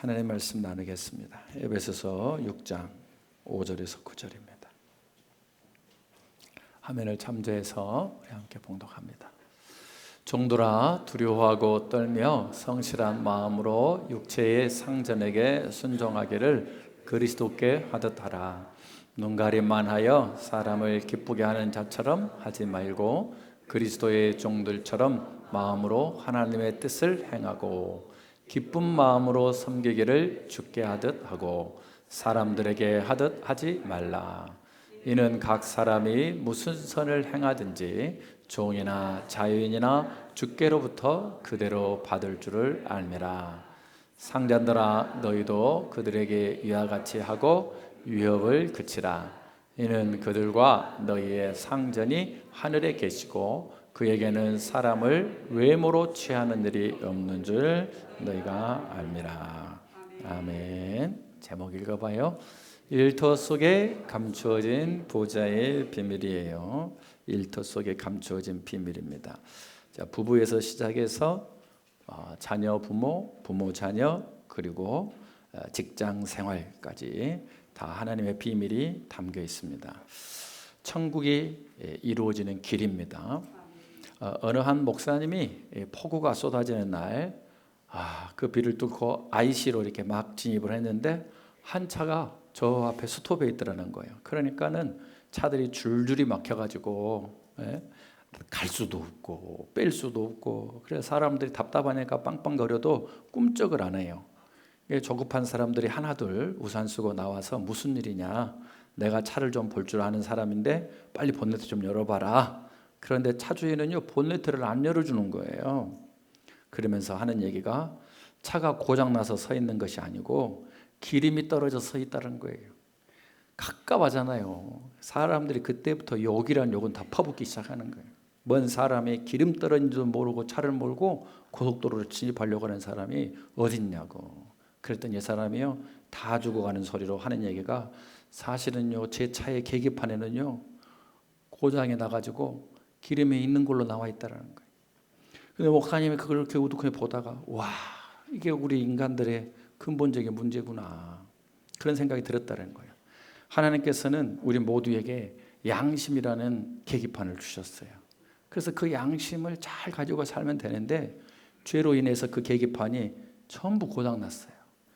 하나님의 말씀 나누겠습니다. 에베소서 6장 5절에서 9절입니다. 화면을 참조해서 우리 함께 봉독합니다. 종들아 두려워하고 떨며 성실한 마음으로 육체의 상전에게 순종하기를 그리스도께 하듯 하라. 눈가림만 하여 사람을 기쁘게 하는 자처럼 하지 말고 그리스도의 종들처럼 마음으로 하나님의 뜻을 행하고 기쁜 마음으로 섬기기를 주께 하듯 하고 사람들에게 하듯 하지 말라. 이는 각 사람이 무슨 선을 행하든지 종이나 자유인이나 주께로부터 그대로 받을 줄을 알미라. 상전들아 너희도 그들에게 이와 같이 하고 위협을 그치라. 이는 그들과 너희의 상전이 하늘에 계시고 그에게는 사람을 외모로 취하는 일이 없는 줄 너희가 알미라. 아멘. 제목 읽어봐요. 일터 속에 감추어진 보좌의 비밀이에요. 일터 속에 감추어진 비밀입니다. 자, 부부에서 시작해서 자녀 부모, 부모 자녀, 그리고 직장 생활까지 다 하나님의 비밀이 담겨 있습니다. 천국이 이루어지는 길입니다. 어느 한 목사님이 폭우가 쏟아지는 날, 그 비를 뚫고 IC로 이렇게 막 진입을 했는데 한 차가 저 앞에 스톱해 있더라는 거예요. 그러니까는 차들이 줄줄이 막혀가지고 갈 수도 없고 뺄 수도 없고, 그래서 사람들이 답답하니까 빵빵거려도 꿈쩍을 안 해요. 조급한 사람들이 하나둘 우산 쓰고 나와서 무슨 일이냐, 내가 차를 좀 볼 줄 아는 사람인데 빨리 본네트 좀 열어봐라. 그런데 차 주인은요 본네트를 안 열어주는 거예요. 그러면서 하는 얘기가 차가 고장나서 서 있는 것이 아니고 기름이 떨어져 서 있다는 거예요. 갑갑하잖아요. 사람들이 그때부터 욕이란 욕은 다 퍼붓기 시작하는 거예요. 뭔 사람이 기름 떨어진지도 모르고 차를 몰고 고속도로를 진입하려고 하는 사람이 어딨냐고. 그랬더니 이 사람이요 다 죽어가는 소리로 하는 얘기가, 사실은요 제 차의 계기판에는요 고장이 나가지고 기름이 있는 걸로 나와 있다는 거예요. 근데 목사님이 그걸 이렇게 우두커니 보다가, 와, 이게 우리 인간들의 근본적인 문제구나, 그런 생각이 들었다는 거예요. 하나님께서는 우리 모두에게 양심이라는 계기판을 주셨어요. 그래서 그 양심을 잘 가지고 살면 되는데 죄로 인해서 그 계기판이 전부 고장났어요.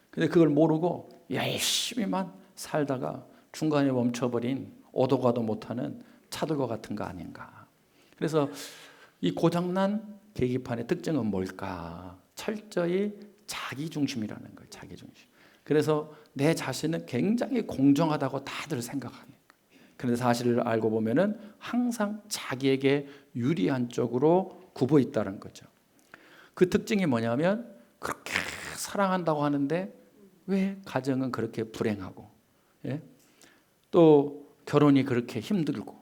근데 그걸 모르고 열심히만 살다가 중간에 멈춰버린 오도 가도 못하는 차들과 같은 거 아닌가. 그래서 이 고장난 계기판의 특징은 뭘까? 철저히 자기중심이라는 거예요. 자기중심. 그래서 내 자신은 굉장히 공정하다고 다들 생각합니다. 그런데 사실을 알고 보면은 항상 자기에게 유리한 쪽으로 굽어 있다는 거죠. 그 특징이 뭐냐면, 그렇게 사랑한다고 하는데 왜 가정은 그렇게 불행하고, 또 결혼이 그렇게 힘들고,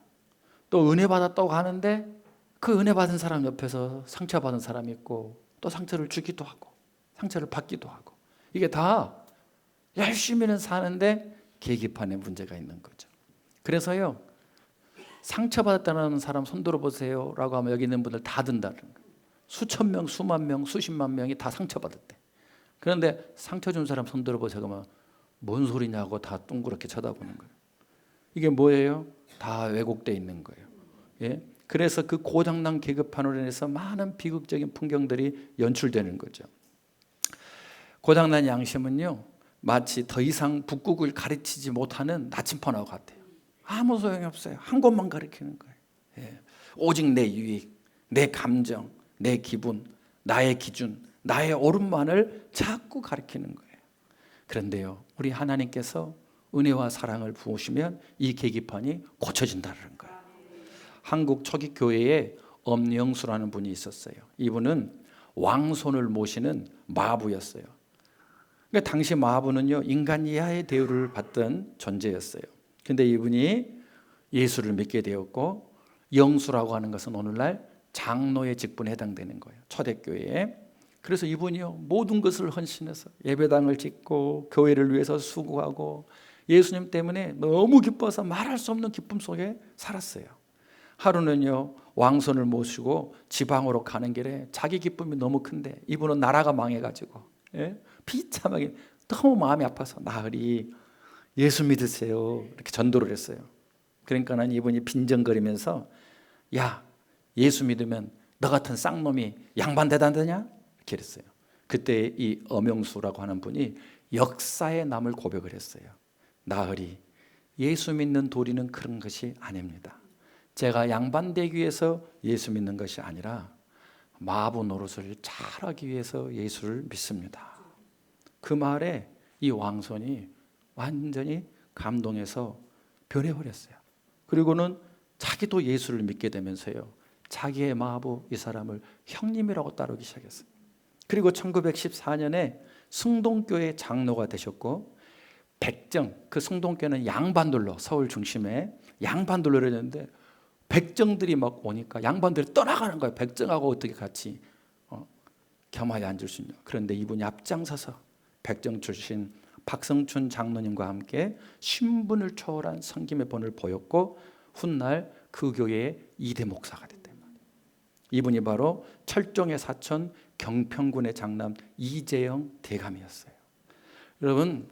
또 은혜 받았다고 하는데 그 은혜 받은 사람 옆에서 상처받은 사람이 있고, 또 상처를 주기도 하고 상처를 받기도 하고, 이게 다 열심히는 사는데 계기판에 문제가 있는 거죠. 그래서요 상처받았다는 사람 손 들어보세요 라고 하면 여기 있는 분들 다 든다는 거예요. 수천 명, 수만 명, 수십만 명이 다 상처받았대. 그런데 상처 준 사람 손 들어보세요 그러면 뭔 소리냐고 다 둥그렇게 쳐다보는 거예요. 이게 뭐예요? 다 왜곡되어 있는 거예요. 그래서 그 고장난 계기판으로 인해서 많은 비극적인 풍경들이 연출되는 거죠. 고장난 양심은요 마치 더 이상 북극을 가르치지 못하는 나침판하고 같아요. 아무 소용이 없어요. 한 곳만 가르치는 거예요. 오직 내 유익, 내 감정, 내 기분, 나의 기준, 나의 옳음만을 자꾸 가르치는 거예요. 그런데요 우리 하나님께서 은혜와 사랑을 부으시면 이 계기판이 고쳐진다는 거예요. 한국 초기 교회에 엄영수라는 분이 있었어요. 이분은 왕손을 모시는 마부였어요. 그러니까 당시 마부는요 인간 이하의 대우를 받던 존재였어요. 근데 이분이 예수를 믿게 되었고, 영수라고 하는 것은 오늘날 장로의 직분에 해당되는 거예요. 초대교회에. 그래서 이분이요 모든 것을 헌신해서 예배당을 짓고 교회를 위해서 수고하고 예수님 때문에 너무 기뻐서 말할 수 없는 기쁨 속에 살았어요. 하루는요 왕손을 모시고 지방으로 가는 길에 자기 기쁨이 너무 큰데 이분은 나라가 망해가지고 비참하게 너무 마음이 아파서 나으리 예수 믿으세요 이렇게 전도를 했어요. 그러니까는 이분이 빈정거리면서 야 예수 믿으면 너 같은 쌍놈이 양반 대단하냐 이렇게 했어요. 그때 이 엄영수라고 하는 분이 역사의 남을 고백을 했어요. 나으리 예수 믿는 도리는 그런 것이 아닙니다. 제가 양반되기 위해서 예수 믿는 것이 아니라 마부 노릇을 잘하기 위해서 예수를 믿습니다. 그 말에 이 왕손이 완전히 감동해서 변해버렸어요. 그리고는 자기도 예수를 믿게 되면서요, 자기의 마부 이 사람을 형님이라고 따르기 시작했어요. 그리고 1914년에 승동교회 장로가 되셨고, 백정, 그 승동교회는 양반들로, 서울 중심에 양반들로 이랬는데 백정들이 막 오니까 양반들이 떠나가는 거예요. 백정하고 어떻게 같이 겸하여 앉을 수 있냐. 그런데 이분이 앞장서서 백정 출신 박성춘 장로님과 함께 신분을 초월한 섬김의 본을 보였고, 훗날 그 교회의 2대 목사가 됐다. 이분이 바로 철종의 사촌 경평군의 장남 이재영 대감이었어요. 여러분,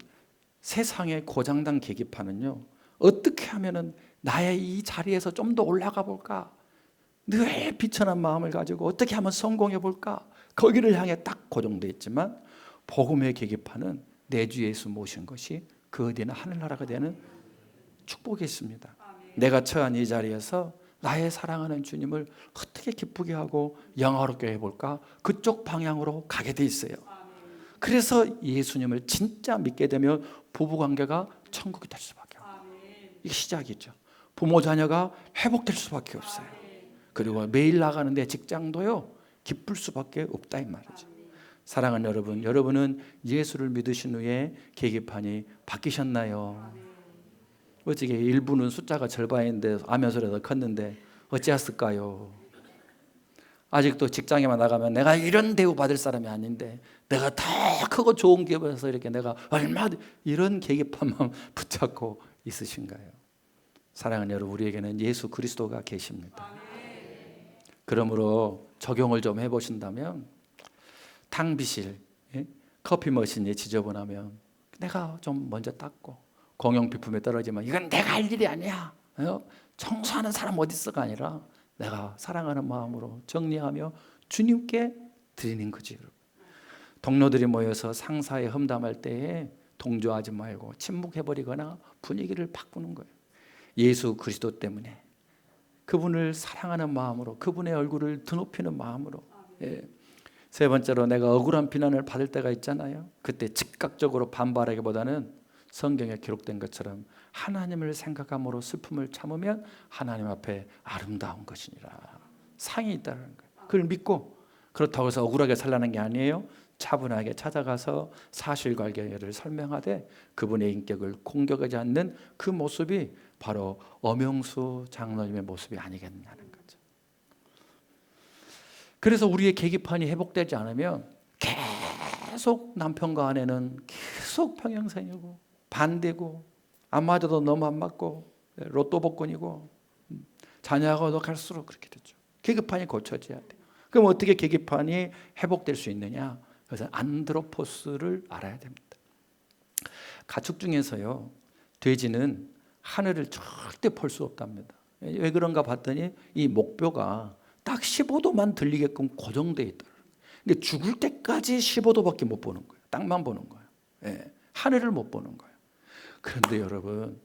세상의 고장난 계기판은요, 어떻게 하면은 나의 이 자리에서 좀 더 올라가 볼까, 늘 비천한 마음을 가지고 어떻게 하면 성공해 볼까, 거기를 향해 딱 고정되어 있지만, 복음의 계기판은 내 주 예수 모신 것이 그 어디나 하늘나라가 되는 축복이 있습니다. 내가 처한 이 자리에서 나의 사랑하는 주님을 어떻게 기쁘게 하고 영화롭게 해볼까, 그쪽 방향으로 가게 돼 있어요. 그래서 예수님을 진짜 믿게 되면 부부관계가 천국이 될 수밖에 없어요. 이게 시작이죠. 부모 자녀가 회복될 수밖에 없어요. 그리고 매일 나가는데 직장도요 기쁠 수밖에 없다 이 말이죠. 사랑하는 여러분, 여러분은 예수를 믿으신 후에 계기판이 바뀌셨나요? 어떻게 일부는 숫자가 절반인데 아멘 소리가 더 컸는데 어찌했을까요? 아직도 직장에만 나가면 내가 이런 대우 받을 사람이 아닌데, 내가 더 크고 좋은 기업에서 이렇게 내가 얼마, 이런 계기판만 붙잡고 있으신가요? 사랑하는 여러분, 우리에게는 예수 그리스도가 계십니다. 그러므로 적용을 좀 해보신다면, 탕비실, 커피 머신이 지저분하면 내가 좀 먼저 닦고, 공용 비품에 떨어지면 이건 내가 할 일이 아니야, 청소하는 사람 어디 있어가 아니라 내가 사랑하는 마음으로 정리하며 주님께 드리는 거지. 동료들이 모여서 상사의 험담할 때에 동조하지 말고 침묵해버리거나 분위기를 바꾸는 거예요. 예수 그리스도 때문에, 그분을 사랑하는 마음으로, 그분의 얼굴을 드높이는 마음으로. 세 번째로, 내가 억울한 비난을 받을 때가 있잖아요. 그때 즉각적으로 반발하기보다는 성경에 기록된 것처럼 하나님을 생각함으로 슬픔을 참으면 하나님 앞에 아름다운 것이니라, 상이 있다는 거예요. 그걸 믿고, 그렇다고 해서 억울하게 살라는 게 아니에요. 차분하게 찾아가서 사실관계를 설명하되 그분의 인격을 공격하지 않는 그 모습이 바로 엄영수 장로님의 모습이 아니겠느냐는 거죠. 그래서 우리의 계기판이 회복되지 않으면 계속 남편과 아내는 계속 평행선이고 반대고, 안 맞아도 너무 안 맞고 로또 복권이고, 자녀가 더 갈수록 그렇게 되죠. 계기판이 고쳐져야 돼요. 그럼 어떻게 계기판이 회복될 수 있느냐? 그래서 안드로포스를 알아야 됩니다. 가축 중에서요, 돼지는 하늘을 절대 볼 수 없답니다. 왜 그런가 봤더니 이 목뼈가 딱 15도만 들리게끔 고정되어 있다. 근데 죽을 때까지 15도밖에 못 보는 거예요. 땅만 보는 거예요. 하늘을 못 보는 거예요. 그런데 여러분,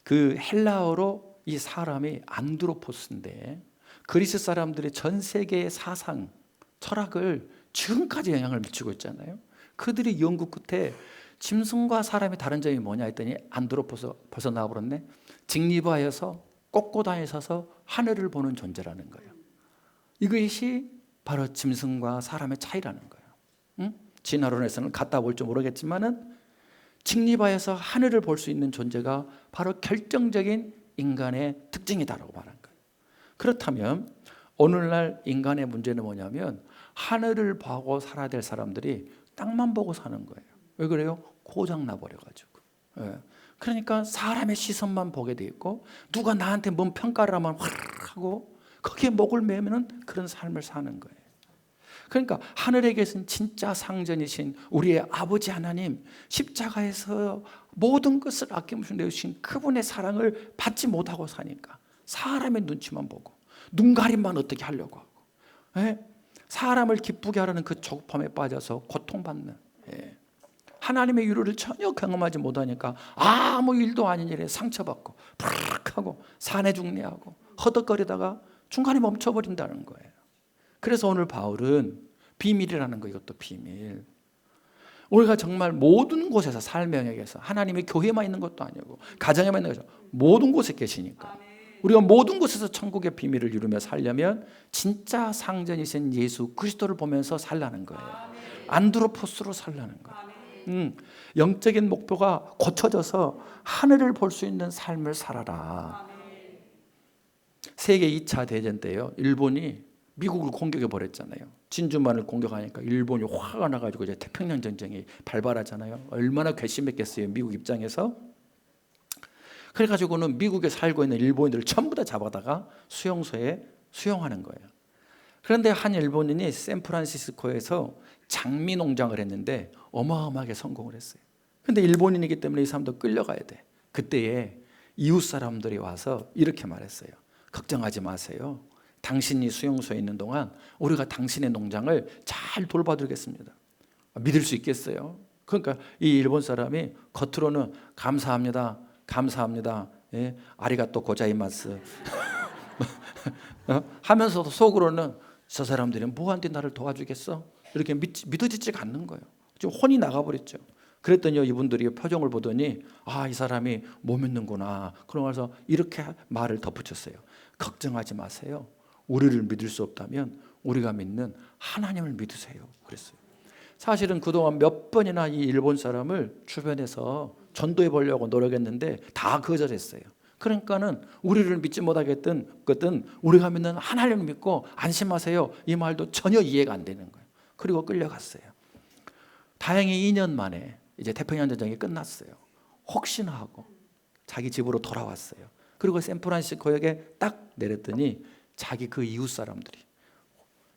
그 헬라어로 이 사람이 안드로포스인데, 그리스 사람들의 전 세계의 사상, 철학을 지금까지 영향을 미치고 있잖아요. 그들이 연구 끝에 짐승과 사람의 다른 점이 뭐냐 했더니 안드로포스 벌써 나와버렸네. 직립하여서 꼿꼿하게 서서 하늘을 보는 존재라는 거예요. 이것이 바로 짐승과 사람의 차이라는 거예요. 진화론에서는 갖다 볼지 모르겠지만은 직립하여서 하늘을 볼 수 있는 존재가 바로 결정적인 인간의 특징이다라고 말한 거예요. 그렇다면 오늘날 인간의 문제는 뭐냐면, 하늘을 보고 살아야 될 사람들이 땅만 보고 사는 거예요. 왜 그래요? 고장나 버려가지고. 그러니까 사람의 시선만 보게 돼 있고, 누가 나한테 뭔 평가를 하면 확 하고 거기에 목을 매면 그런 삶을 사는 거예요. 그러니까 하늘에 계신 진짜 상전이신 우리의 아버지 하나님, 십자가에서 모든 것을 아낌없이 내주신 그분의 사랑을 받지 못하고 사니까 사람의 눈치만 보고 눈가림만 어떻게 하려고 하고, 예? 사람을 기쁘게 하려는 그 조급함에 빠져서 고통받는, 예. 하나님의 위로를 전혀 경험하지 못하니까 아무 일도 아닌 일에 상처받고 푸락하고 산에 중내하고 허덕거리다가 중간에 멈춰버린다는 거예요. 그래서 오늘 바울은 비밀이라는 거, 이것도 비밀. 우리가 정말 모든 곳에서 삶의 영역에서, 하나님의 교회만 있는 것도 아니고 가정에만 있는 것도 아니고 모든 곳에 계시니까 우리가 모든 곳에서 천국의 비밀을 이루며 살려면 진짜 상전이신 예수 그리스도를 보면서 살라는 거예요. 안드로포스로 살라는 거예요. 영적인 목표가 고쳐져서 하늘을 볼 수 있는 삶을 살아라. 세계 2차 대전 때요, 일본이 미국을 공격해 버렸잖아요. 진주만을 공격하니까 일본이 화가 나가지고 이제 태평양 전쟁이 발발하잖아요. 얼마나 괘씸했겠어요, 미국 입장에서. 그래가지고는 미국에 살고 있는 일본인들을 전부 다 잡아다가 수용소에 수용하는 거예요. 그런데 한 일본인이 샌프란시스코에서 장미 농장을 했는데 어마어마하게 성공을 했어요. 그런데 일본인이기 때문에 이 사람도 끌려가야 돼. 그때에 이웃 사람들이 와서 이렇게 말했어요. 걱정하지 마세요. 당신이 수용소에 있는 동안 우리가 당신의 농장을 잘 돌봐드리겠습니다. 믿을 수 있겠어요? 그러니까 이 일본 사람이 겉으로는 감사합니다, 감사합니다, 예, 아리가또 고자이마스 하면서도 속으로는 저 사람들이 뭐한테 나를 도와주겠어? 이렇게 믿어지지가 않는 거예요. 좀 혼이 나가버렸죠. 그랬더니 이분들이 표정을 보더니 아, 이 사람이 못 믿는구나. 그러면서 이렇게 말을 덧붙였어요. 걱정하지 마세요. 우리를 믿을 수 없다면 우리가 믿는 하나님을 믿으세요. 그랬어요. 사실은 그동안 몇 번이나 이 일본 사람을 주변에서 전도해 보려고 노력했는데 다 거절했어요. 그러니까는 우리를 믿지 못하겠던 것은 우리가 믿는 하나님을 믿고 안심하세요, 이 말도 전혀 이해가 안 되는 거예요. 그리고 끌려갔어요. 다행히 2년 만에 이제 태평양 전쟁이 끝났어요. 혹시나 하고 자기 집으로 돌아왔어요. 그리고 샌프란시스코역에 딱 내렸더니 자기 그 이웃 사람들이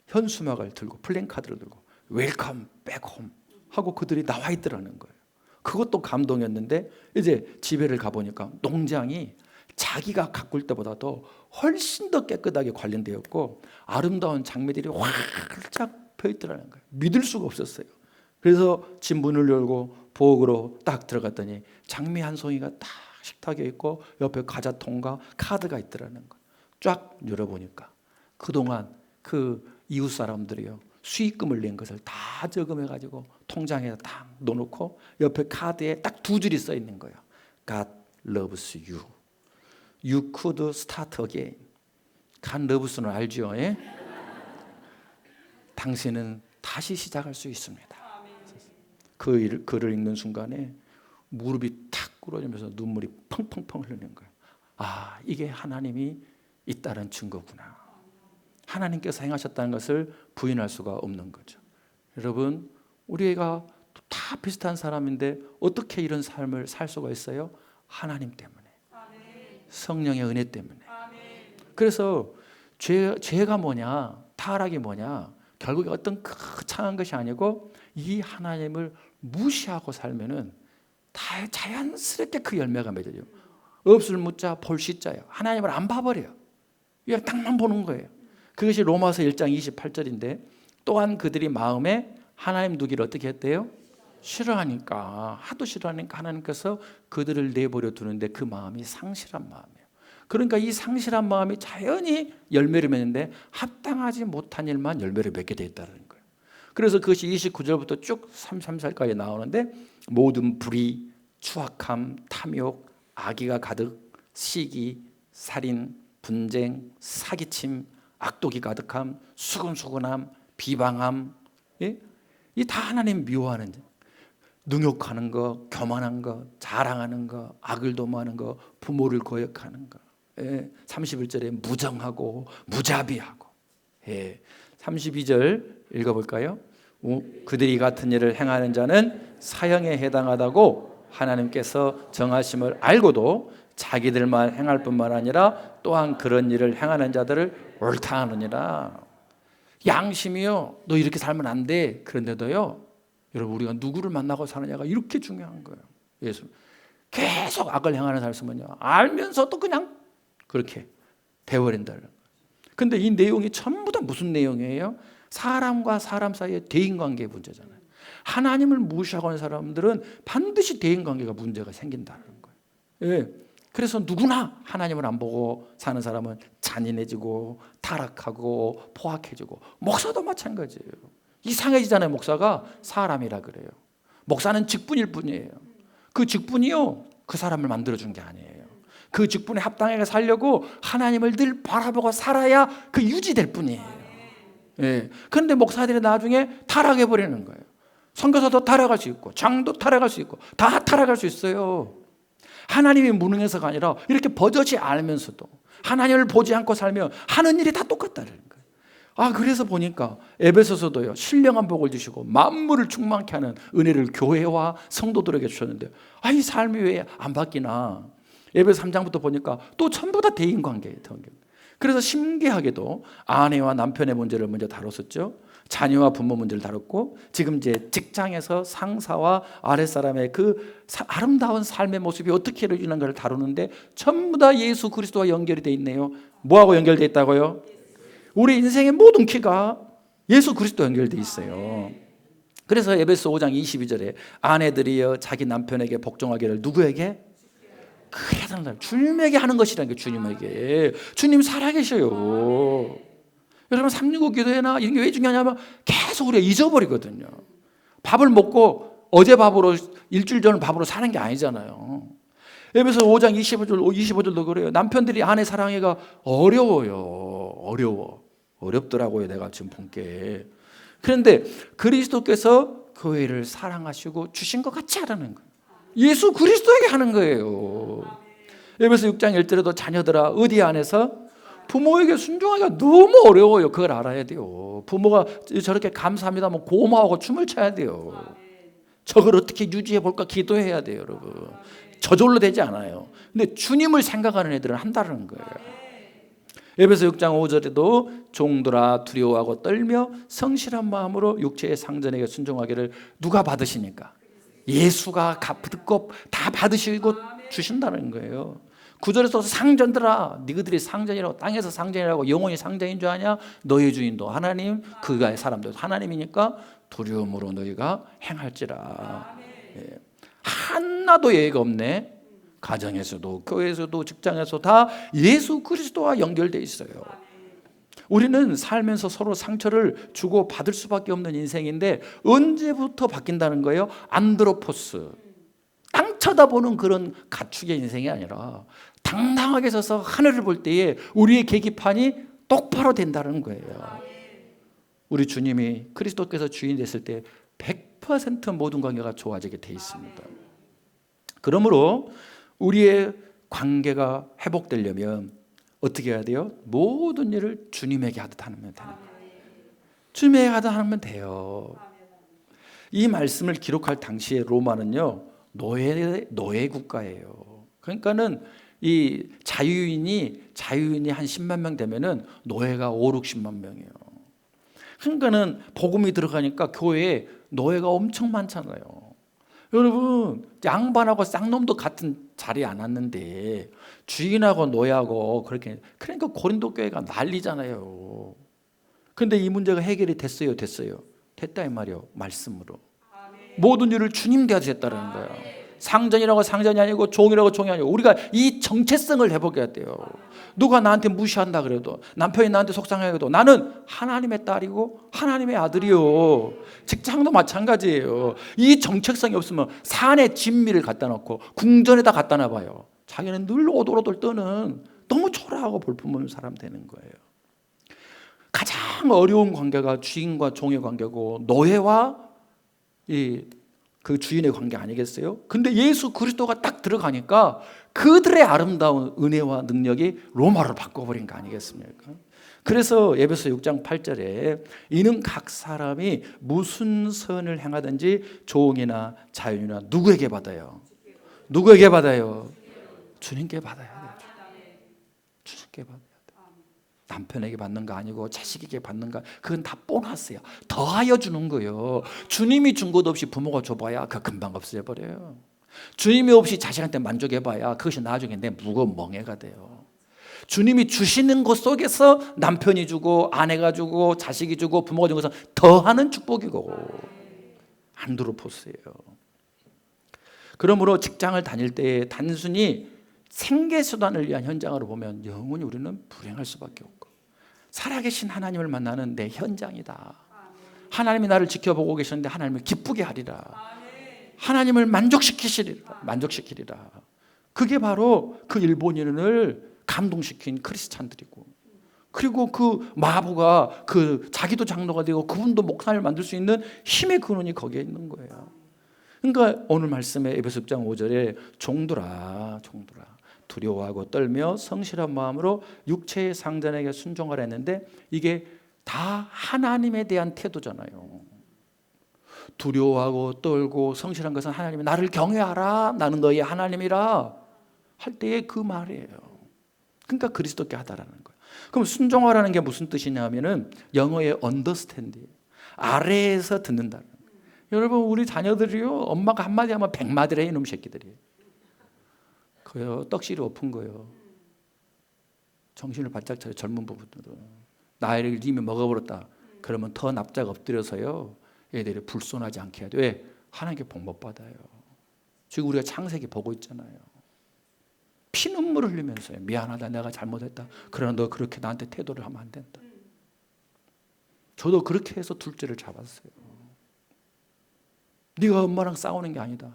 현수막을 들고 플랜카드를 들고 웰컴 백홈 하고 그들이 나와 있더라는 거예요. 그것도 감동이었는데 이제 집에를 가보니까 농장이 자기가 가꿀 때보다도 훨씬 더 깨끗하게 관련되었고 아름다운 장미들이 활짝 펴있더라는 거예요. 믿을 수가 없었어요. 그래서 집 문을 열고 부엌으로 딱 들어갔더니 장미 한 송이가 딱 식탁에 있고 옆에 과자통과 카드가 있더라는 거예요. 쫙 열어보니까 그동안 그 이웃 사람들이요, 수익금을 낸 것을 다 저금해가지고 통장에 딱 넣어놓고 옆에 카드에 딱 2줄이 써 있는 거예요. God loves you. You could start again. God loves는 알죠? 예? 당신은 다시 시작할 수 있습니다. 그 글을 읽는 순간에 무릎이 탁 꿇어지면서 눈물이 펑펑펑 흐르는 거예요. 아, 이게 하나님이 있다는 증거구나. 하나님께서 행하셨다는 것을 부인할 수가 없는 거죠. 여러분, 우리가 다 비슷한 사람인데 어떻게 이런 삶을 살 수가 있어요? 하나님 때문에, 성령의 은혜 때문에. 그래서 죄가 뭐냐, 타락이 뭐냐, 결국에 어떤 거창한 것이 아니고 이 하나님을 무시하고 살면은 다 자연스럽게 그 열매가 맺어져요. 없을 묻자 볼 시자예요. 하나님을 안 봐버려요. 그냥 딱만 보는 거예요. 그것이 로마서 1장 28절인데 또한 그들이 마음에 하나님 두기를 어떻게 했대요? 싫어하니까, 하도 싫어하니까 하나님께서 그들을 내버려 두는데 그 마음이 상실한 마음이에요. 그러니까 이 상실한 마음이 자연히 열매를 맺는데 합당하지 못한 일만 열매를 맺게 되어 있다는 거예요. 그래서 그것이 29절부터 쭉 33절까지 나오는데 모든 불의, 추악함, 탐욕, 악의가 가득, 시기, 살인, 분쟁, 사기침, 악독이 가득함, 수근수근함, 비방함, 예? 이 다 하나님 미워하는, 능욕하는 거, 교만한 거, 자랑하는 거, 악을 도모하는 거, 부모를 거역하는 거. 예. 31절에 무정하고 무자비하고. 예. 32절 읽어볼까요? 그들이 같은 일을 행하는 자는 사형에 해당하다고 하나님께서 정하심을 알고도 자기들만 행할 뿐만 아니라 또한 그런 일을 행하는 자들을 옳다 하느니라. 양심이요, 너 이렇게 살면 안 돼. 그런데도요, 여러분, 우리가 누구를 만나고 사느냐가 이렇게 중요한 거예요. 예수 계속 악을 행하는 사람은요, 알면서도 그냥 그렇게 돼버린다는 거예요. 근데 이 내용이 전부 다 무슨 내용이에요? 사람과 사람 사이의 대인관계 문제잖아요. 하나님을 무시하고 있는 사람들은 반드시 대인관계가 문제가 생긴다는 거예요. 예. 그래서 누구나 하나님을 안 보고 사는 사람은 잔인해지고 타락하고 포악해지고, 목사도 마찬가지예요. 이상해지잖아요. 목사가 사람이라 그래요. 목사는 직분일 뿐이에요. 그 직분이요, 그 사람을 만들어준 게 아니에요. 그 직분에 합당하게 살려고 하나님을 늘 바라보고 살아야 그 유지될 뿐이에요. 예. 그런데 목사들이 나중에 타락해버리는 거예요. 선교사도 타락할 수 있고 장도 타락할 수 있고 다 타락할 수 있어요. 하나님이 무능해서가 아니라 이렇게 버젓이 알면서도 하나님을 보지 않고 살면 하는 일이 다 똑같다는 거예요. 그래서 보니까 에베소서도요, 신령한 복을 주시고 만물을 충만케 하는 은혜를 교회와 성도들에게 주셨는데, 이 삶이 왜 안 바뀌나? 에베소 3장부터 보니까 또 전부 다 대인관계예요. 그래서 신기하게도 아내와 남편의 문제를 먼저 다뤘었죠. 자녀와 부모 문제를 다뤘고, 지금 이제 직장에서 상사와 아랫사람의 그 아름다운 삶의 모습이 어떻게 이루어지는가를 다루는데 전부 다 예수 그리스도와 연결이 돼 있네요. 뭐하고 연결돼 있다고요? 우리 인생의 모든 키가 예수 그리스도 연결돼 있어요. 그래서 에베소 5장 22절에 아내들이여 자기 남편에게 복종하기를 누구에게? 그래야 되는 사람, 주님에게 하는 것이라는 게, 주님에게. 주님 살아계셔요. 여러분, 365 기도회나 이런 게 왜 중요하냐면 계속 우리가 잊어버리거든요. 밥을 먹고 어제 밥으로, 일주일 전 밥으로 사는 게 아니잖아요. 에베소 5장 25절도 그래요. 남편들이 아내 사랑해가 어렵더라고요. 내가 지금 본 게. 그런데 그리스도께서 교회를 사랑하시고 주신 것 같이 하라는 거예요. 예수 그리스도에게 하는 거예요. 에베소 6장 1절에도 자녀들아 어디 안에서 부모에게 순종하기가 너무 어려워요. 그걸 알아야 돼요. 부모가 저렇게 감사합니다 하면 고마워하고 춤을 춰야 돼요. 저걸 어떻게 유지해 볼까 기도해야 돼요, 여러분. 저절로 되지 않아요. 근데 주님을 생각하는 애들은 한다는 거예요. 에베소 6장 5절에도 종들아 두려워하고 떨며 성실한 마음으로 육체의 상전에게 순종하기를 누가 받으시니까? 예수가 듣고 다 받으시고 주신다는 거예요. 9절에서 상전들아 너희들이 상전이라고, 땅에서 상전이라고 영원히 상전인 줄 아냐? 너희 주인도 하나님, 그가의 사람들도 하나님이니까 두려움으로 너희가 행할지라. 예. 하나도 예외가 없네. 가정에서도 교회에서도 직장에서도 다 예수 그리스도와 연결되어 있어요. 우리는 살면서 서로 상처를 주고 받을 수밖에 없는 인생인데 언제부터 바뀐다는 거예요? 안드로포스, 땅 쳐다보는 그런 가축의 인생이 아니라 당당하게 서서 하늘을 볼 때에 우리의 계기판이 똑바로 된다는 거예요. 우리 주님이 그리스도께서 주인 됐을 때 100% 모든 관계가 좋아지게 돼 있습니다. 그러므로 우리의 관계가 회복되려면 어떻게 해야 돼요? 모든 일을 주님에게 하듯 하면 되는 거예요. 주님에게 하듯 하면 돼요. 이 말씀을 기록할 당시에 로마는요, 노예 국가예요. 그러니까는 이 자유인이 한 10만 명 되면은 노예가 5, 60만 명이에요. 그러니까는 복음이 들어가니까 교회에 노예가 엄청 많잖아요. 여러분, 양반하고 쌍놈도 같은 자리에 안 왔는데 주인하고 노예하고 그렇게, 그러니까 고린도 교회가 난리잖아요. 근데 이 문제가 해결이 됐어요? 됐다 이 말이요. 말씀으로. 모든 일을 주님 대하듯 했다는 거예요. 상전이라고 상전이 아니고 종이라고 종이 아니고 우리가 이 정체성을 회복해야 돼요. 누가 나한테 무시한다 그래도, 남편이 나한테 속상해도 나는 하나님의 딸이고 하나님의 아들이요. 직장도 마찬가지예요. 이 정체성이 없으면 산에 진미를 갖다 놓고 궁전에다 갖다 놔봐요. 자기는 늘 오돌오돌 떠는 너무 초라하고 볼품없는 사람 되는 거예요. 가장 어려운 관계가 주인과 종의 관계고 노예와 그 주인의 관계 아니겠어요? 근데 예수 그리스도가 딱 들어가니까 그들의 아름다운 은혜와 능력이 로마로 바꿔버린 거 아니겠습니까? 그래서 에베소 6장 8절에 이는 각 사람이 무슨 선을 행하든지 종이나 자유인이나 누구에게 받아요? 주님께 받아야 돼요. 주님께 받아야 돼요. 남편에게 받는 거 아니고 자식에게 받는 거, 그건 다 보너스야. 더하여 주는 거예요. 주님이 준 것 없이 부모가 줘봐야 그 금방 없어져 버려요. 주님이 없이 자식한테 만족해봐야 그것이 나중에 내 무거운 멍해가 돼요. 주님이 주시는 것 속에서 남편이 주고 아내가 주고 자식이 주고 부모가 주는 것은 더하는 축복이고 안드로포스예요. 그러므로 직장을 다닐 때 단순히 생계수단을 위한 현장으로 보면 영원히 우리는 불행할 수밖에 없고, 살아계신 하나님을 만나는 내 현장이다. 하나님이 나를 지켜보고 계셨는데 하나님을 기쁘게 하리라. 하나님을 만족시키리라. 그게 바로 그 일본인을 감동시킨 크리스찬들이고, 그리고 그 마부가 그 자기도 장로가 되고 그분도 목사를 만들 수 있는 힘의 근원이 거기에 있는 거예요. 그러니까 오늘 말씀에 에베소 6장 5절에 종들아 두려워하고 떨며 성실한 마음으로 육체의 상전에게 순종하라 했는데, 이게 다 하나님에 대한 태도잖아요. 두려워하고 떨고 성실한 것은 하나님이 나를 경외하라, 나는 너희 하나님이라 할 때의 그 말이에요. 그러니까 그리스도께 하다라는 거예요. 그럼 순종하라는 게 무슨 뜻이냐면은 영어의 understand, 아래에서 듣는다는 거예요. 여러분, 우리 자녀들이요, 엄마가 한마디 하면 100마디를 해, 이놈 새끼들이. 그요, 떡실이 엎은 거예요. 정신을 바짝 차려. 젊은 부부들은 나이를 이미 먹어버렸다 그러면 더 납작 엎드려서요, 애들이 불손하지 않게 해야 돼. 왜? 하나님께 복 못 받아요. 지금 우리가 창세기 보고 있잖아요. 피눈물 흘리면서요, 미안하다, 내가 잘못했다, 그러나 너 그렇게 나한테 태도를 하면 안 된다. 저도 그렇게 해서 둘째를 잡았어요. 네가 엄마랑 싸우는 게 아니다,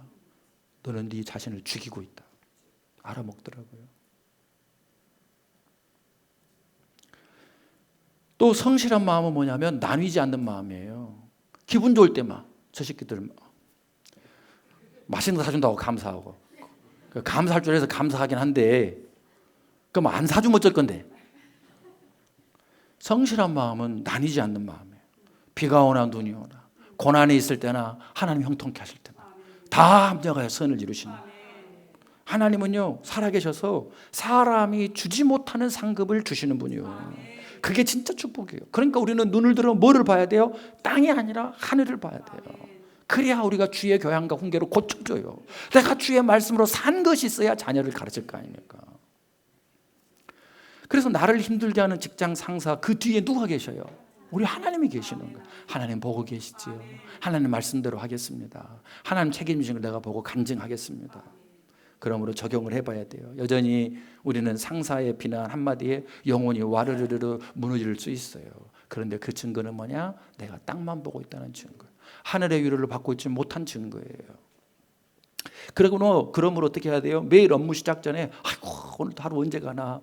너는 네 자신을 죽이고 있다. 알아먹더라고요. 또 성실한 마음은 뭐냐면 나뉘지 않는 마음이에요. 기분 좋을 때만 저 새끼들 맛있는 거 사준다고 감사하고, 감사할 줄 알아서 감사하긴 한데 그럼 안 사주면 어쩔 건데. 성실한 마음은 나뉘지 않는 마음이에요. 비가 오나 눈이 오나 고난이 있을 때나 하나님 형통케 하실 때나 다 합력하여 선을 이루시는, 하나님은요 살아계셔서 사람이 주지 못하는 상급을 주시는 분이요. 그게 진짜 축복이에요. 그러니까 우리는 눈을 들어 뭐를 봐야 돼요? 땅이 아니라 하늘을 봐야 돼요. 그래야 우리가 주의 교양과 훈계로 고쳐줘요. 내가 주의 말씀으로 산 것이 있어야 자녀를 가르칠 거 아닙니까? 그래서 나를 힘들게 하는 직장 상사 그 뒤에 누가 계셔요? 우리 하나님이 계시는 거예요. 하나님 보고 계시지요. 하나님 말씀대로 하겠습니다. 하나님 책임지신 걸 내가 보고 간증하겠습니다. 그러므로 적용을 해봐야 돼요. 여전히 우리는 상사의 비난 한마디에 영혼이 와르르르 무너질 수 있어요. 그런데 그 증거는 뭐냐? 내가 땅만 보고 있다는 증거, 하늘의 위로를 받고 있지 못한 증거예요. 그러므로 어떻게 해야 돼요? 매일 업무 시작 전에 아이고 오늘 하루 언제 가나,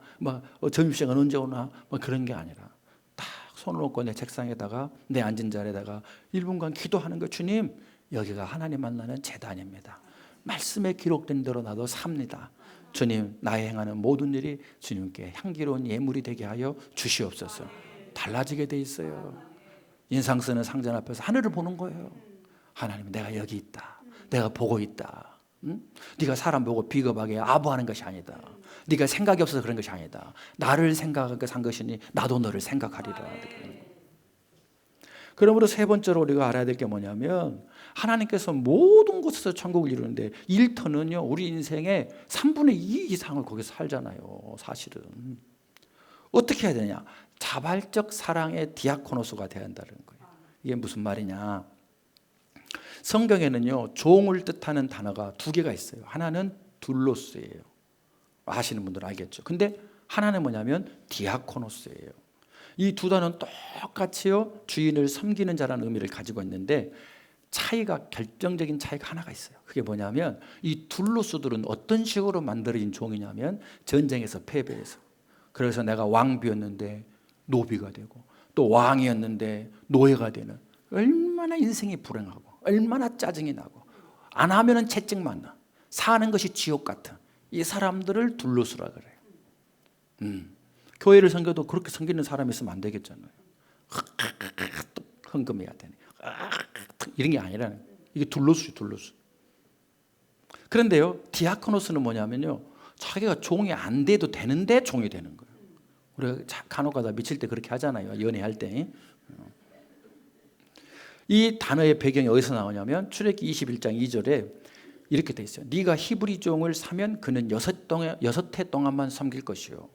점심시간 언제 오나, 그런 게 아니라 딱 손을 얹고 내 책상에다가 내 앉은 자리에다가 1분간 기도하는 거. 주님, 여기가 하나님 만나는 제단입니다. 말씀에 기록된 대로 나도 삽니다. 주님, 나의 행하는 모든 일이 주님께 향기로운 예물이 되게 하여 주시옵소서. 달라지게 돼 있어요. 인상 쓰는 상전 앞에서 하늘을 보는 거예요. 하나님, 내가 여기 있다. 내가 보고 있다. 응? 네가 사람 보고 비겁하게 아부하는 것이 아니다. 네가 생각이 없어서 그런 것이 아니다. 나를 생각하게 산 것이니 나도 너를 생각하리라. 그러므로 세 번째로 우리가 알아야 될 게 뭐냐면, 하나님께서 모든 곳에서 천국을 이루는데 1터는요 우리 인생의 3분의 2 이상을 거기서 살잖아요. 사실은 어떻게 해야 되냐? 자발적 사랑의 디아코노스가 되어야 한다는 거예요. 이게 무슨 말이냐? 성경에는요 종을 뜻하는 단어가 2개가 있어요. 하나는 둘로스예요. 아시는 분들은 알겠죠. 근데 하나는 뭐냐면 디아코노스예요. 이 두 단어는 똑같이요 주인을 섬기는 자라는 의미를 가지고 있는데, 결정적인 차이가 하나가 있어요. 그게 뭐냐면 이 둘로스들은 어떤 식으로 만들어진 종이냐면 전쟁에서 패배해서, 그래서 내가 왕비였는데 노비가 되고 또 왕이었는데 노예가 되는, 얼마나 인생이 불행하고 얼마나 짜증이 나고 안 하면은 채찍만 나, 사는 것이 지옥 같은 이 사람들을 둘로스라 그래요. 교회를 섬겨도 그렇게 섬기는 사람이 있으면 안 되겠잖아요. 헌금해야 되네, 이런 게 아니라는 거예요. 이게 둘로스. 그런데요 디아코노스는 뭐냐면요 자기가 종이 안 돼도 되는데 종이 되는 거예요. 우리가 간혹가다 미칠 때 그렇게 하잖아요. 연애할 때. 이 단어의 배경이 어디서 나오냐면 출애굽기 21장 2절에 이렇게 돼 있어요. 네가 히브리 종을 사면 그는 6해 동안만 섬길 것이요.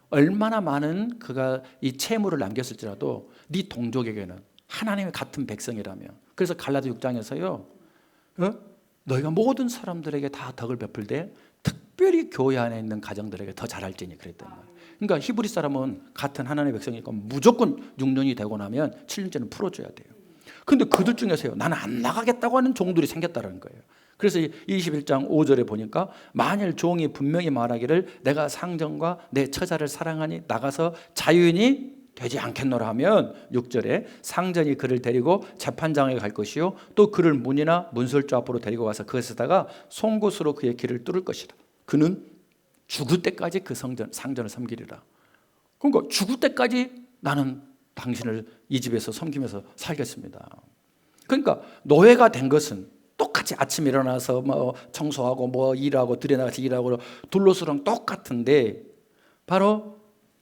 얼마나 많은 그가 이 채무를 남겼을지라도 네 동족에게는 하나님의 같은 백성이라며. 그래서 갈라디 6장에서요. 너희가 모든 사람들에게 다 덕을 베풀되 특별히 교회 안에 있는 가정들에게 더 잘할지니 그랬단 말이에요. 그러니까 히브리 사람은 같은 하나님의 백성이니까 무조건 6년이 되고 나면 7년째는 풀어줘야 돼요. 근데 그들 중에서요, 나는 안 나가겠다고 하는 종들이 생겼다는 거예요. 그래서 21장 5절에 보니까 만일 종이 분명히 말하기를 내가 상전과 내 처자를 사랑하니 나가서 자유인이 되지 않겠노라 하면 6절에 상전이 그를 데리고 재판장에 갈 것이요 또 그를 문이나 문설주 앞으로 데리고 가서 그것에다가 송곳으로 그의 길을 뚫을 것이다. 그는 죽을 때까지 그 상전을 섬기리라. 그러니까 죽을 때까지 나는 당신을 이 집에서 섬기면서 살겠습니다. 그러니까 노예가 된 것은 똑같이 아침에 일어나서 뭐 청소하고 뭐 일하고 들여나가서 일하고 둘로스랑 똑같은데 바로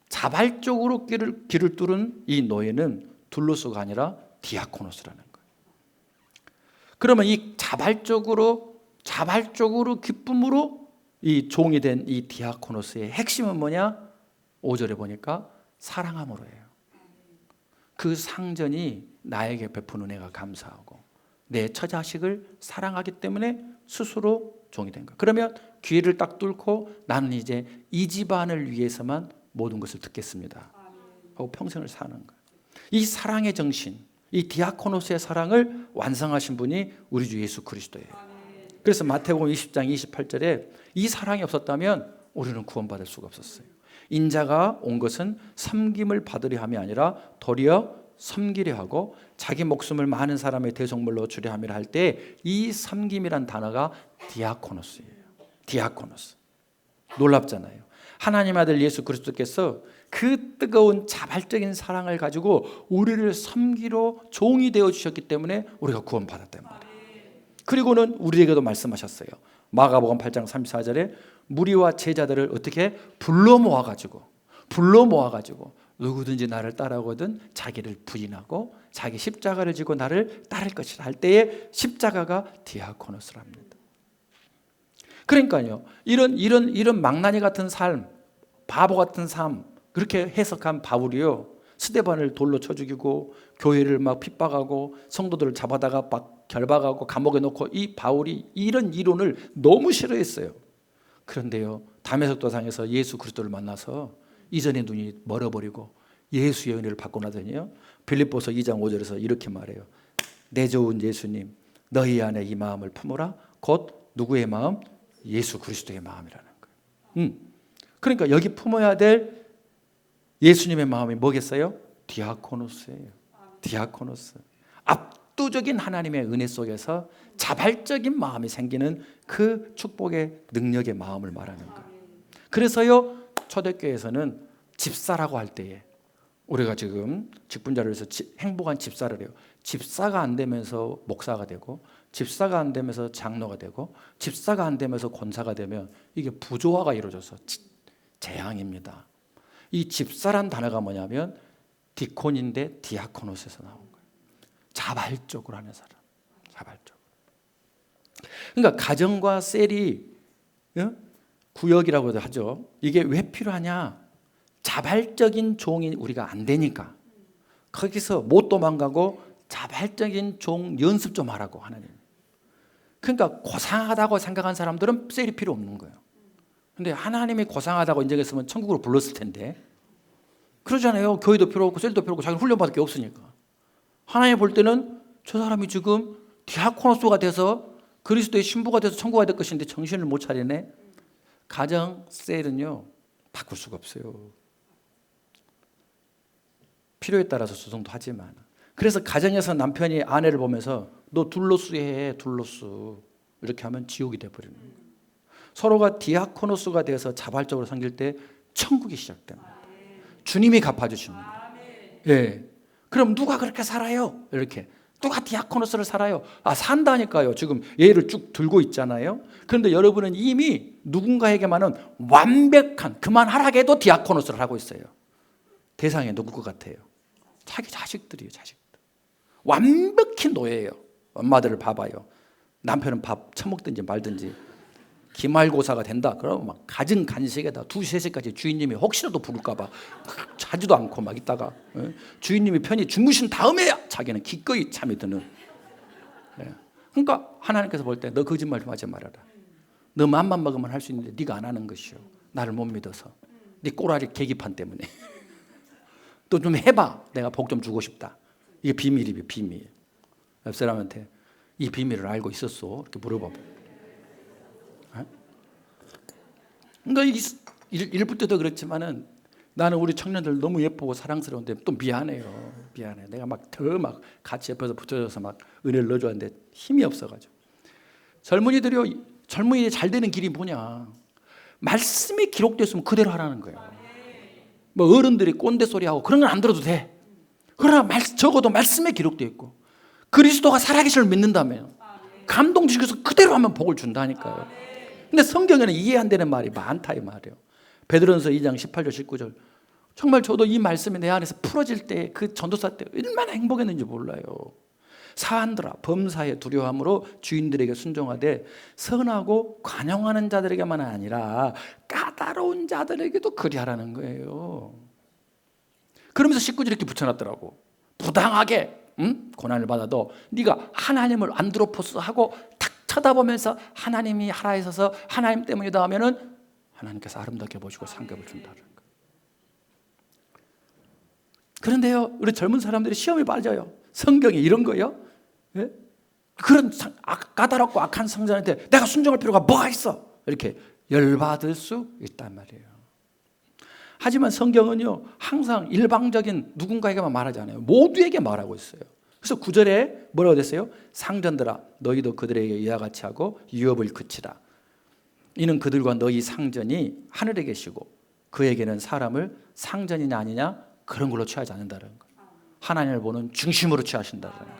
자발적으로 길을 뚫은 이 노예는 둘로스가 아니라 디아코노스라는 거예요. 그러면 이 자발적으로 기쁨으로 이 종이 된 이 디아코노스의 핵심은 뭐냐? 5절에 보니까 사랑함으로 해요. 그 상전이 나에게 베푼 은혜가 감사하고 내 처자식을 사랑하기 때문에 스스로 종이 된 거예요. 그러면 귀를 딱 뚫고 나는 이제 이 집안을 위해서만 모든 것을 듣겠습니다 하고 평생을 사는 거예요. 이 사랑의 정신, 이 디아코노스의 사랑을 완성하신 분이 우리 주 예수 그리스도예요. 그래서 마태복음 20장 28절에 이 사랑이 없었다면 우리는 구원받을 수가 없었어요. 인자가 온 것은 섬김을 받으려 함이 아니라 도리어 섬기려 하고 자기 목숨을 많은 사람의 대속물로 주려 함이라 할 때 이 섬김이란 단어가 디아코노스예요. 디아코노스. 놀랍잖아요. 하나님 아들 예수 그리스도께서 그 뜨거운 자발적인 사랑을 가지고 우리를 섬기러 종이 되어 주셨기 때문에 우리가 구원받았단 말이에요. 그리고는 우리에게도 말씀하셨어요. 마가복음 8장 34절에 무리와 제자들을 어떻게 불러 모아가지고 누구든지 나를 따라오거든 자기를 부인하고 자기 십자가를 지고 나를 따를 것이라 할 때에 십자가가 디아코노스랍니다. 그러니까요, 이런 망나니 같은 삶, 바보 같은 삶 그렇게 해석한 바울이요, 스데반을 돌로 쳐 죽이고 교회를 막 핍박하고 성도들을 잡아다가 막 결박하고 감옥에 넣고 이 바울이 이런 이론을 너무 싫어했어요. 그런데요, 다메섹 도상에서 예수 그리스도를 만나서 이전의 눈이 멀어버리고 예수의 은혜를 받고 나더니요, 빌립보서 2장 5절에서 이렇게 말해요. 내 좋은 예수님, 너희 안에 이 마음을 품으라. 곧 누구의 마음? 예수 그리스도의 마음이라는 거예요. 그러니까 여기 품어야 될 예수님의 마음이 뭐겠어요? 디아코노스예요. 디아코노스. 압도적인 하나님의 은혜 속에서 자발적인 마음이 생기는 그 축복의 능력의 마음을 말하는 거예요. 그래서요, 초대교회에서는 집사라고 할 때에 우리가 지금 직분자를 해서 행복한 집사를 해요. 집사가 안 되면서 목사가 되고 집사가 안 되면서 장로가 되고 집사가 안 되면서 권사가 되면 이게 부조화가 이루어져서 재앙입니다. 이 집사란 단어가 뭐냐면 디콘인데 디아코노스에서 나온 거예요. 자발적으로 하는 사람. 자발적으로. 그러니까 가정과 셀이 구역이라고도 하죠. 이게 왜 필요하냐? 자발적인 종이 우리가 안 되니까 거기서 못 도망가고 자발적인 종 연습 좀 하라고 하나님. 그러니까 고상하다고 생각한 사람들은 셀이 필요 없는 거예요. 근데 하나님이 고상하다고 인정했으면 천국으로 불렀을 텐데 그러잖아요. 교회도 필요 없고 셀도 필요 없고 자기는 훈련받을 게 없으니까. 하나님 볼 때는 저 사람이 지금 디아코노스가 돼서 그리스도의 신부가 돼서 천국가 될 것인데 정신을 못 차리네. 가정 셀은요 바꿀 수가 없어요. 필요에 따라서 조정도 하지만. 그래서 가정에서 남편이 아내를 보면서 너 둘로스 해, 둘로스 이렇게 하면 지옥이 돼버리는 거예요. 서로가 디아코노스가 돼서 자발적으로 섬길 때 천국이 시작됩니다. 주님이 갚아주십니다. 예. 그럼 누가 그렇게 살아요? 이렇게 누가 디아코노스를 살아요? 산다니까요. 지금 예를 쭉 들고 있잖아요. 그런데 여러분은 이미 누군가에게만은 완벽한 그만하라고 해도 디아코노스를 하고 있어요. 대상이 누굴 것 같아요? 자기 자식들이에요. 자식들. 완벽히 노예예요. 엄마들을 봐봐요. 남편은 밥 처먹든지 말든지 기말고사가 된다 그러면 막 갖은 간식에다 2시, 3시까지 주인님이 혹시라도 부를까 봐 자지도 않고 막 있다가 주인님이 편히 주무신 다음에야 자기는 기꺼이 잠이 드는. 그러니까 하나님께서 볼 때 너 거짓말 좀 하지 말아라. 너 맘만 먹으면 할 수 있는데 네가 안 하는 것이요. 나를 못 믿어서. 네 꼬라지 계기판 때문에. 또 좀 해봐. 내가 복 좀 주고 싶다. 이게 비밀이에요. 비밀. 옆 사람한테 이 비밀을 알고 있었어? 이렇게 물어봐. 그러니까 일부 때도 그렇지만은 나는 우리 청년들 너무 예쁘고 사랑스러운데 또 미안해요. 미안해. 내가 막 더 막 같이 옆에서 붙여줘서 막 은혜를 넣어줬는데 힘이 없어가지고. 젊은이들이 잘 되는 길이 뭐냐? 말씀이 기록됐으면 그대로 하라는 거예요. 뭐 어른들이 꼰대 소리하고 그런 건 안 들어도 돼. 그러나 적어도 말씀에 기록되어 있고 그리스도가 살아계심을 믿는다면 감동주셔서 그대로 하면 복을 준다니까요. 근데 성경에는 이해 안 되는 말이 많다 이 말이에요. 베드로전서 2장 18절 19절. 정말 저도 이 말씀이 내 안에서 풀어질 때 그 전도사 때 얼마나 행복했는지 몰라요. 사한들아 범사에 두려움으로 주인들에게 순종하되 선하고 관용하는 자들에게만 아니라 까다로운 자들에게도 그리하라는 거예요. 그러면서 19절 이렇게 붙여놨더라고. 부당하게 고난을 받아도 네가 하나님을 안드로포스하고 탁 쳐다보면서 하나님이 하라 하셔서 하나님 때문이다 하면은 하나님께서 아름답게 보시고 상급을 준다는 거예요. 그런데요, 우리 젊은 사람들이 시험에 빠져요. 성경에 이런 거요? 예? 그런 까다롭고 악한 성전한테 내가 순종할 필요가 뭐가 있어? 이렇게 열받을 수 있단 말이에요. 하지만 성경은요, 항상 일방적인 누군가에게만 말하지 않아요. 모두에게 말하고 있어요. 그래서 9절에 뭐라고 됐어요? 상전들아 너희도 그들에게 이와 같이 하고 유업을 그치라. 이는 그들과 너희 상전이 하늘에 계시고 그에게는 사람을 상전이냐 아니냐 그런 걸로 취하지 않는다는 거예요. 하나님을 보는 중심으로 취하신다는 거예요.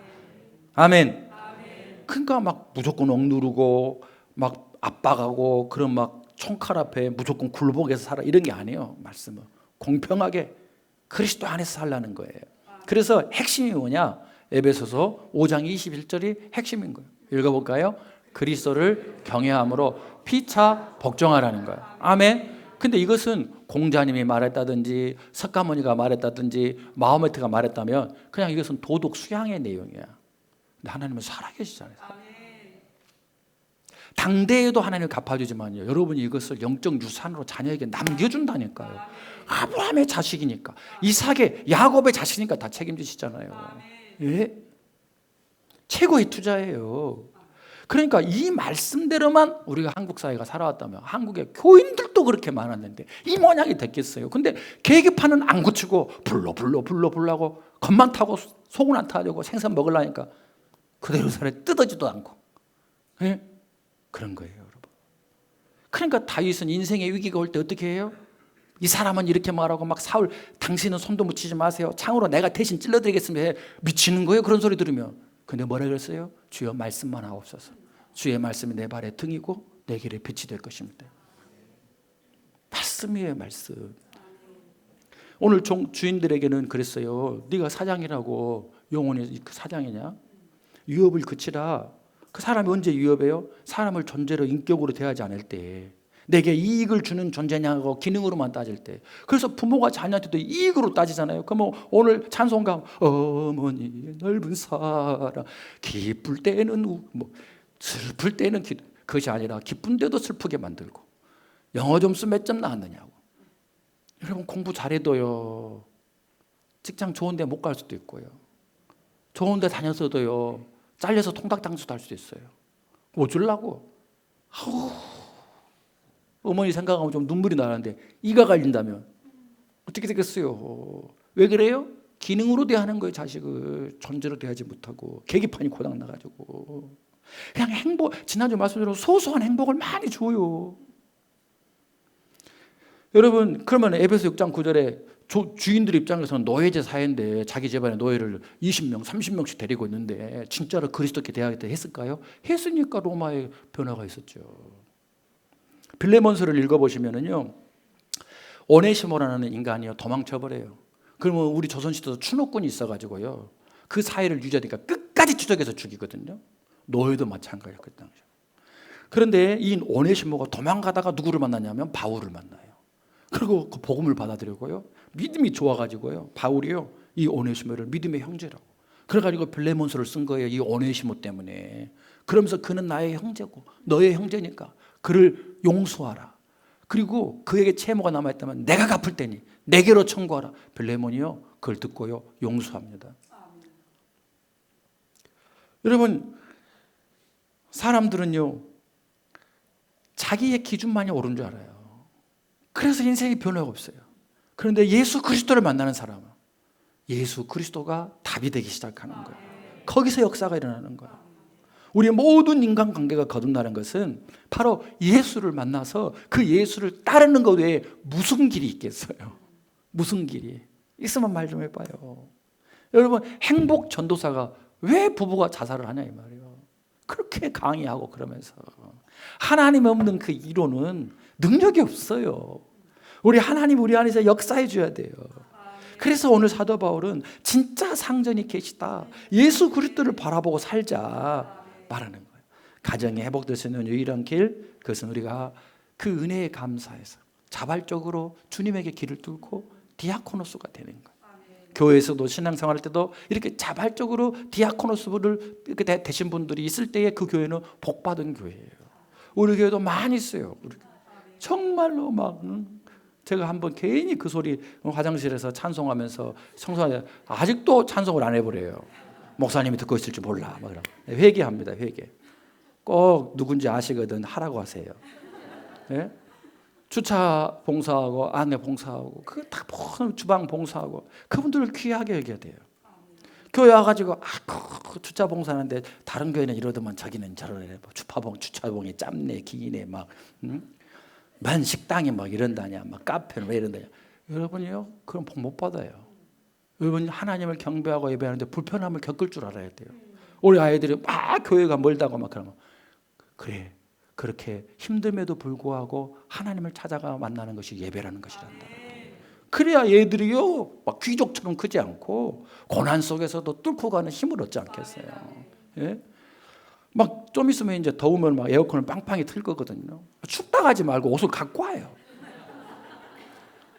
아멘. 그러니까 막 무조건 억누르고 막 압박하고 그런 막 총칼 앞에 무조건 굴복해서 살아 이런 게 아니에요. 말씀은 공평하게 그리스도 안에서 살라는 거예요. 그래서 핵심이 뭐냐? 에베소서 5장 21절이 핵심인 거예요. 읽어볼까요? 그리스도를 경외함으로 피차 복종하라는 거예요. 아멘. 근데 이것은 공자님이 말했다든지 석가모니가 말했다든지 마호메트가 말했다면 그냥 이것은 도덕 수양의 내용이야. 근데 하나님은 살아계시잖아요. 당대에도 하나님을 갚아주지만요, 여러분이 이것을 영적 유산으로 자녀에게 남겨준다니까요. 아브라함의 자식이니까, 이삭의 야곱의 자식이니까 다 책임지시잖아요. 예? 최고의 투자예요. 그러니까 이 말씀대로만 우리가 한국 사회가 살아왔다면 한국의 교인들도 그렇게 많았는데 이 모양이 됐겠어요. 근데 계기판은 안 고치고 불러 하고 겁만 타고 속은 안 타려고 생선 먹으려니까 그대로 살아 뜯어지도 않고. 예? 그런 거예요, 여러분. 그러니까 다윗은 인생의 위기가 올 때 어떻게 해요? 이 사람은 이렇게 말하고 막 사울 당신은 손도 묻히지 마세요. 창으로 내가 대신 찔러드리겠습니다. 미치는 거예요, 그런 소리 들으면. 근데 뭐라 그랬어요? 주여 말씀만 하옵소서. 주의 말씀이 내 발의 등이고 내 길의 빛이 될 것입니다. 말씀이에요, 말씀. 오늘 주인들에게는 그랬어요. 네가 사장이라고 영혼이 사장이냐? 유업을 그치라. 그 사람이 언제 유업해요? 사람을 존재로 인격으로 대하지 않을 때, 내게 이익을 주는 존재냐고 기능으로만 따질 때. 그래서 부모가 자녀한테도 이익으로 따지잖아요. 그럼 오늘 찬송가 어머니 넓은 사랑 기쁠 때는 슬플 때는 그것이 아니라 기쁜 데도 슬프게 만들고 영어 점수 몇 점 나왔느냐고. 여러분 공부 잘해도요 직장 좋은 데 못 갈 수도 있고요, 좋은 데 다녔어도요 잘려서 통닭장수도 할 수도 있어요. 뭐 주려고? 어머니 생각하면 좀 눈물이 나는데 이가 갈린다면 어떻게 되겠어요? 왜 그래요? 기능으로 대하는 거예요. 자식을 존재로 대하지 못하고 계기판이 고장 나가지고. 그냥 지난주 말씀대로 소소한 행복을 많이 줘요. 여러분, 그러면 에베소 6장 9절에 주인들 입장에서는 노예제 사회인데 자기 집안에 노예를 20명, 30명씩 데리고 있는데 진짜로 그리스도께 대하겠다 했을까요? 했으니까 로마에 변화가 있었죠. 빌레몬서를 읽어보시면은요, 오네시모라는 인간이요 도망쳐버려요. 그러면 우리 조선시대도 추노꾼이 있어가지고요, 그 사회를 유지하니까 끝까지 추적해서 죽이거든요. 노예도 마찬가지예요, 그 당시. 그런데 이 오네시모가 도망가다가 누구를 만나냐면 바울을 만나요. 그리고 그 복음을 받아들이고요, 믿음이 좋아가지고요, 바울이요 이 오네시모를 믿음의 형제라고, 그래가지고 빌레몬서를 쓴 거예요, 이 오네시모 때문에. 그러면서 그는 나의 형제고 너의 형제니까 그를 용서하라. 그리고 그에게 채무가 남아있다면 내가 갚을 테니 내게로 청구하라. 빌레몬이요 그걸 듣고요 용서합니다. 여러분, 사람들은요 자기의 기준만이 옳은 줄 알아요. 그래서 인생이 변화가 없어요. 그런데 예수 그리스도를 만나는 사람은 예수 그리스도가 답이 되기 시작하는 거예요. 거기서 역사가 일어나는 거예요. 우리 모든 인간관계가 거듭나는 것은 바로 예수를 만나서 그 예수를 따르는 것 외에 무슨 길이 있겠어요? 무슨 길이 있으면 말 좀 해봐요. 여러분, 행복 전도사가 왜 부부가 자살을 하냐 이 말이에요. 그렇게 강의하고 그러면서 하나님 없는 그 이론은 능력이 없어요. 우리 하나님 우리 안에서 역사해 줘야 돼요. 그래서 오늘 사도 바울은 진짜 상전이 계시다, 예수 그리스도를 바라보고 살자 말하는 거예요. 가정이 회복될 수 있는 유일한 길, 그것은 우리가 그 은혜에 감사해서 자발적으로 주님에게 길을 뚫고 디아코노스가 되는 거예요. 교회에서도 신앙생활할 때도 이렇게 자발적으로 디아코노스를 되신 분들이 있을 때에 그 교회는 복받은 교회예요. 우리 교회도 많이 있어요. 정말로 막 제가 한번 괜히 그 소리 화장실에서 찬송하면서 청소하는데 아직도 찬송을 안 해버려요. 목사님이 듣고 있을지 몰라. 막 회개합니다. 회개. 꼭 누군지 아시거든 하라고 하세요. 네? 주차 봉사하고 안내 봉사하고 그 다 주방 봉사하고 그분들을 귀하게 여겨야 돼요. 교회 와가지고 주차 봉사하는데 다른 교회는 이러더만 자기는 저러네. 주차봉이 짧네 기네 막 만 식당이 막 이런다냐, 막 카페는 왜 이런다냐. 여러분이요, 그럼 복 못 받아요. 여러분, 하나님을 경배하고 예배하는데 불편함을 겪을 줄 알아야 돼요. 우리 아이들이 막 교회가 멀다고 막 그러면 그래, 그렇게 힘듦에도 불구하고 하나님을 찾아가 만나는 것이 예배라는 것이란다. 그래야 얘들이요 막 귀족처럼 크지 않고 고난 속에서도 뚫고 가는 힘을 얻지 않겠어요. 예? 막 좀 있으면 이제 더우면 막 에어컨을 빵빵히 틀 거거든요. 춥다 가지 말고 옷을 갖고 와요.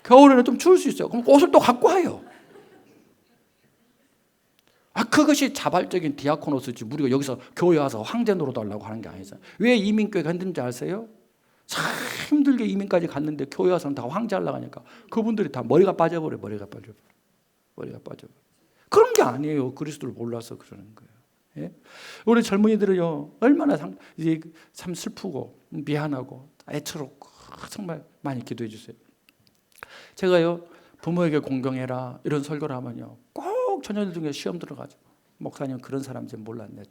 겨울에는 좀 추울 수 있어요. 그럼 옷을 또 갖고 와요. 그것이 자발적인 디아코노스지. 우리가 여기서 교회 와서 황제 노릇하려고 하는 게 아니잖아요. 왜 이민교회가 힘든지 아세요? 참 힘들게 이민까지 갔는데 교회 와서는 다 황제 하려고 하니까 그분들이 다 머리가 빠져버려요. 머리가 빠져버려. 그런 게 아니에요. 그리스도를 몰라서 그러는 거예요. 예? 우리 젊은이들은요 얼마나 이제 참 슬프고 미안하고 애처롭고 정말 많이 기도해 주세요. 제가요 부모에게 공경해라 이런 설교를 하면요 꼭 자녀들 중에 시험 들어가지고 목사님 그런 사람인지 몰랐네.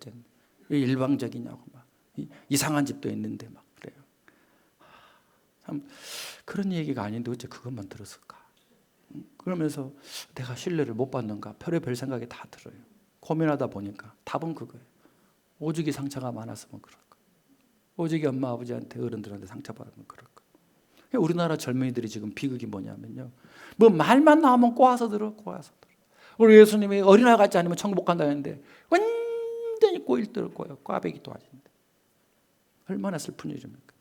왜 일방적이냐고 막 이상한 집도 있는데 막 그래요. 참 그런 얘기가 아닌데 어째 그것만 들었을까? 그러면서 내가 신뢰를 못 받는가 별의별 생각이 다 들어요. 고민하다 보니까 답은 그거예요. 오죽이 상처가 많았으면 그럴 거예요. 오죽이 엄마 아버지한테 어른들한테 상처받으면 그럴 거예요. 우리나라 젊은이들이 지금 비극이 뭐냐면요 뭐 말만 나오면 꼬아서 들어. 우리 예수님이 어린아이 같지 않으면 천국 못 간다는데 완전히 꼬일 들을 거예요. 꽈배기도 아닌데 얼마나 슬픈 일입니까?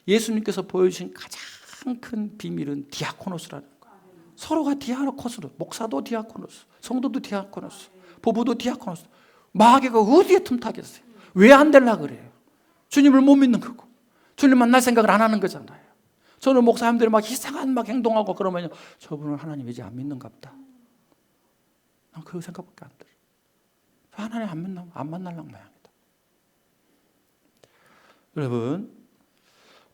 예수님께서 보여주신 가장 큰 비밀은 디아코노스라는 거예요. 서로가 디아코노스, 목사도 디아코노스, 성도도 디아코노스, 부부도 디아코노스. 마귀가 어디에 틈타겠어요? 왜 안 되려고 그래요? 주님을 못 믿는 거고 주님 만날 생각을 안 하는 거잖아요. 저는 목사님들이 막 이상한 막 행동하고 그러면 저분은 하나님 이제 안 믿는가 보다. 난 그 생각밖에 안 들어요. 하나님 안 만나려고 모양이다. 여러분,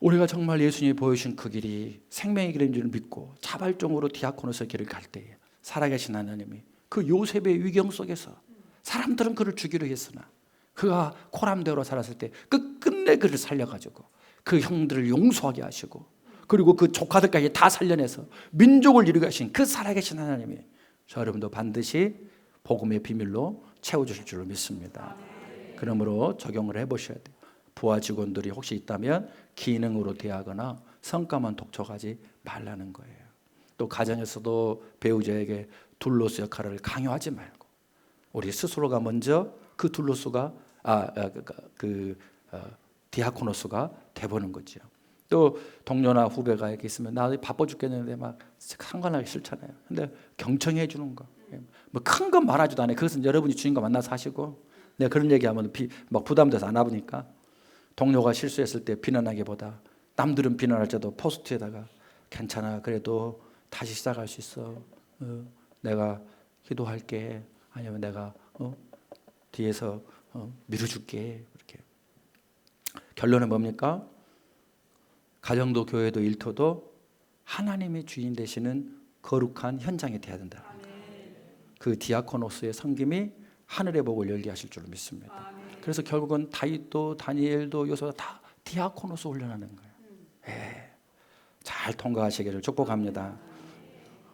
우리가 정말 예수님이 보여주신 그 길이 생명의 길인 줄 믿고 자발적으로 디아코노스의 길을 갈 때에 살아계신 하나님이 그 요셉의 위경 속에서 사람들은 그를 죽이려 했으나 그가 코람대로 살았을 때 끝끝내 그를 살려가지고 그 형들을 용서하게 하시고 그리고 그 조카들까지 다 살려내서 민족을 이루게 하신 그 살아계신 하나님이 저 여러분도 반드시 복음의 비밀로 채워주실 줄로 믿습니다. 그러므로 적용을 해보셔야 돼요. 부하 직원들이 혹시 있다면 기능으로 대하거나 성과만 독촉하지 말라는 거예요. 또 가정에서도 배우자에게 둘로스 역할을 강요하지 말고 우리 스스로가 먼저 그 둘로스가 디아코노스가 돼보는 거죠. 또 동료나 후배가 이렇게 있으면 나 바빠 죽겠는데 막 상관하기 싫잖아요. 근데 경청해 주는 거, 뭐 큰 건 말하지도 않아요. 그것은 여러분이 주인과 만나서 하시고, 내가 그런 얘기하면 막 부담돼서 안 와보니까, 동료가 실수했을 때 비난하기보다 남들은 비난할 때도 포스트에다가 괜찮아, 그래도 다시 시작할 수 있어, 내가 기도할게, 아니면 내가 뒤에서 밀어줄게. 이렇게. 결론은 뭡니까? 가정도 교회도 일터도 하나님이 주인 되시는 거룩한 현장이 돼야 된다. 그 디아코노스의 섬김이 하늘의 복을 열게 하실 줄로 믿습니다. 그래서 결국은 다윗도 다니엘도 요소가 다 디아코노스 훈련하는 거예요. 잘 통과하시기를 축복합니다.